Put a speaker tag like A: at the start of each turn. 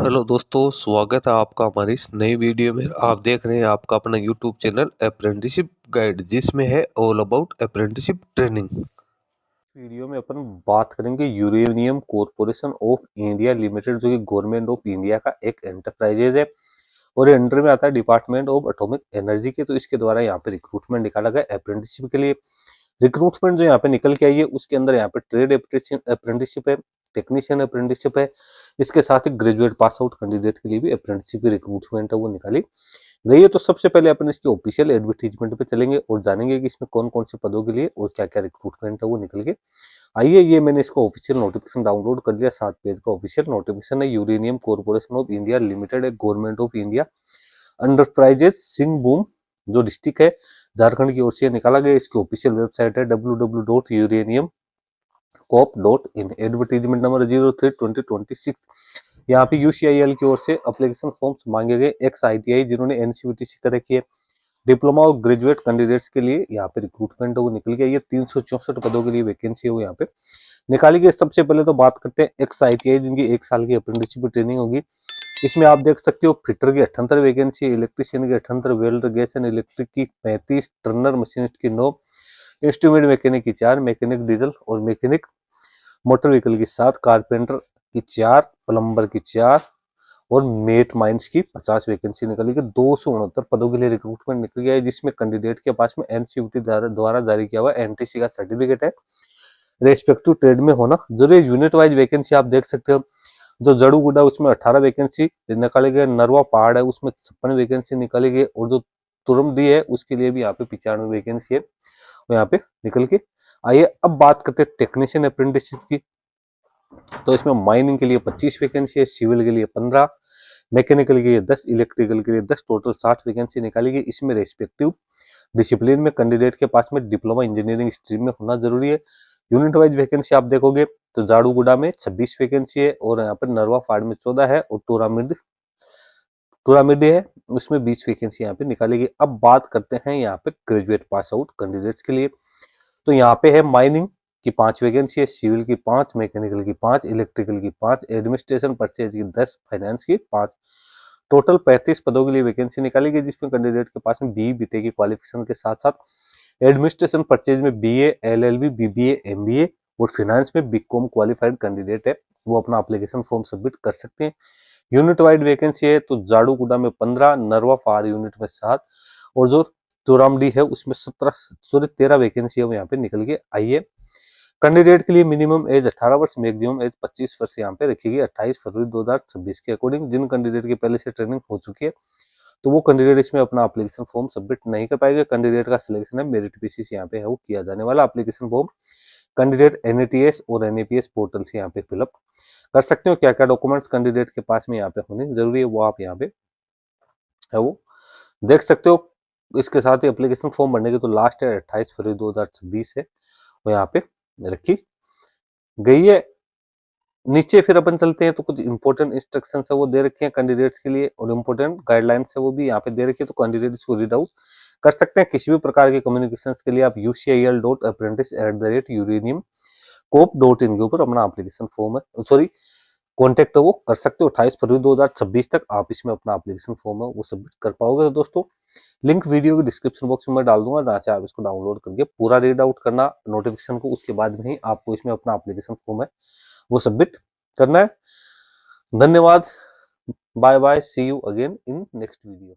A: Hello दोस्तों, स्वागत है आपका हमारी इस नई वीडियो में। आप देख रहे हैं आपका अपना यूट्यूब चैनल अप्रेंटिसशिप गाइड, जिसमें है all about apprenticeship training. Video में अपन बात करेंगे uranium corporation of India limited, जो कि गवर्नमेंट ऑफ इंडिया का एक एंटरप्राइजेज है और अंडर में आता है डिपार्टमेंट ऑफ एटॉमिक एनर्जी के। तो इसके द्वारा यहाँ पे रिक्रूटमेंट निकाला गया अप्रेंटिसशिप के लिए। रिक्रूटमेंट जो यहाँ पे निकल के आई है उसके अंदर यहाँ पे ट्रेड अप्रेंटिसशिप है, टेक्नीशियन अप्रेंटिसशिप है। इसके साथ ही ग्रेजुएट पास आउट कैंडिडेट के लिए भी अप्रेंटिसशिप की रिक्रूटमेंट है वो निकाली गई है। तो सबसे पहले अपन इसकी ऑफिशियल एडवर्टीजमेंट पे चलेंगे और जानेंगे कि इसमें कौन कौन से पदों के लिए और क्या क्या रिक्रूटमेंट है वो निकल के आइए। ये मैंने इसका ऑफिशियल नोटिफिकेशन डाउनलोड कर लिया। 7 पेज का ऑफिशियल नोटिफिकेशन है। Uranium Corporation of India Limited है, Government of India Enterprises Singhbhum जो डिस्ट्रिक्ट है झारखंड की ओर से निकाला गया। इसकी ऑफिशियल वेबसाइट है www.uraniumcorp.in। Advertisement number 03/2026। यहाँ पे यूसीआईएल की ओर से एप्लीकेशन फॉर्म्स मांगे गए। एक्स आईटीआई जिन्होंने एनसीवीटी से कर रखी है, डिप्लोमा और ग्रेजुएट कैंडिडेट्स के लिए यहाँ पे रिक्रूटमेंट है वो निकल गया। ये 364 पदों के लिए वैकेंसी है वो यहाँ पे निकाली गई। सबसे पहले तो बात करते हैं एक्स आईटीआई जिनकी 1 साल की अप्रेंटिसशिप ट्रेनिंग होगी। इसमें आप देख सकते हो फिटर की 78 वैकेंसी, इलेक्ट्रिशियन की 78, वेल्डर गैस एंड इलेक्ट्रिक की 35, टर्नर मशीनिस्ट की 9, इंस्ट्रूमेंट मैकेनिक की 4, मैकेनिक डीजल और मैकेनिक मोटर व्हीकल की 7, कारपेंटर की 4, प्लम्बर की 4 और मेट माइंस की 50 वैकेंसी निकली गई। 269 पदों के लिए रिक्रूटमेंट निकल गया है, जिसमें कैंडिडेट के पास में एनसीवीटी द्वारा जारी किया हुआ एनटीसी का सर्टिफिकेट है। रेस्पेक्टिव ट्रेड में होना जरूरी। यूनिट वाइज वैकेंसी आप देख सकते हो। जो जड़ूगुड़ा उसमें 18 वैकेंसी निकाली गई, नरवा पहाड़ है उसमें 56 वैकेंसी निकाली गई और जो तुरमडी है उसके लिए भी यहाँ पे 95 वैकेंसी है वो यहाँ पे निकल के आइए। अब बात करते हैं टेक्नीशियन अप्रेंटिसशिप की। तो इसमें माइनिंग के लिए 25 वैकेंसी है, सिविल के लिए 15, मैकेनिकल के लिए 10, इलेक्ट्रिकल के लिए 10, टोटल 60 वैकेंसी निकाली गई। इसमें रेस्पेक्टिव डिसिप्लिन में कैंडिडेट के पास में डिप्लोमा इंजीनियरिंग स्ट्रीम में होना जरूरी है। यूनिट वाइज वैकेंसी आप देखोगे तो जाड़ूगुड़ा में 26 वैकेंसी है और यहाँ पर नरवा फाड़ में 14 है और टूरामिड है उसमें 20 वैकेंसी यहाँ पे निकाली गई। अब बात करते हैं यहाँ पे ग्रेजुएट पास आउट कैंडिडेट्स के लिए। तो यहाँ पे है माइनिंग की 5 वैकेंसी है, सिविल की 5, मैकेनिकल की 5, इलेक्ट्रिकल की 5, एडमिनिस्ट्रेशन परचेज की 10, फाइनेंस की 5, टोटल 35 पदों के लिए वैकेंसी निकाली गई। जिसमें कैंडिडेट के पास में बी बीटेक की क्वालिफिकेशन के साथ साथ एडमिनिस्ट्रेशन परचेज में बीए, एलएलबी, बीबीए, एमबीए और फाइनेंस में बीकॉम क्वालिफाइड कैंडिडेट है वो अपना एप्लीकेशन फॉर्म सबमिट कर सकते हैं। यूनिट वाइड वैकेंसी है तो जाड़ूगुड़ा में 15, नरवा फार यूनिट में 7 और जो तुरामडी है उसमें 13 वैकेंसी है वो यहाँ पे निकल के आई है। कैंडिडेट के लिए मिनिमम एज 18 वर्ष, मैक्सिमम एज 25 वर्ष यहाँ पे रखी गई 28 फरवरी 2026 के अकॉर्डिंग। जिन कैंडिडेट की पहले से ट्रेनिंग हो चुकी है तो वो कैंडिडेट इसमें अपना एप्लीकेशन फॉर्म सबमिट नहीं कर पाएगा। कैंडिडेट का सिलेक्शन है मेरिट बेसिस यहाँ पे है वो किया जाने वाला। एप्लीकेशन फॉर्म कैंडिडेट एनएटीएस और एनएपीएस पोर्टल से यहाँ पे फिलअप कर सकते हो। क्या क्या डॉक्यूमेंट्स कैंडिडेट के पास में यहाँ पे होने जरूरी है वो आप यहाँ पे है वो देख सकते हो। इसके साथ ही एप्लीकेशन फॉर्म भरने की तो लास्ट है 28 फरवरी 2026 है वो यहाँ पे रखी गई है। नीचे फिर अपन चलते हैं तो कुछ इंपॉर्टेंट इंस्ट्रक्शन है वो दे रखे हैं कैंडिडेट्स के लिए और इंपॉर्टेंट गाइडलाइंस है वो भी यहाँ पे दे रखी है। तो कैंडिडेट इसको रीड आउट कर सकते हैं। किसी भी प्रकार के कम्युनिकेशन के लिए आप ucil.apprentice@uraniumcorp.in के ऊपर अपना एप्लीकेशन फॉर्म है कॉन्टेक्ट है वो कर सकते हो। 28 फरवरी 2026 तक आप इसमें अपना एप्लीकेशन फॉर्म है वो सबमिट कर पाओगे। तो दोस्तों लिंक वीडियो के डिस्क्रिप्शन बॉक्स में मैं डाल दूंगा, जहाँ से आप इसको डाउनलोड करके पूरा रीड आउट करना नोटिफिकेशन को। उसके बाद में ही आपको इसमें अपना एप्लीकेशन फॉर्म है वो सबमिट करना है। धन्यवाद, bye bye, see you again in next video.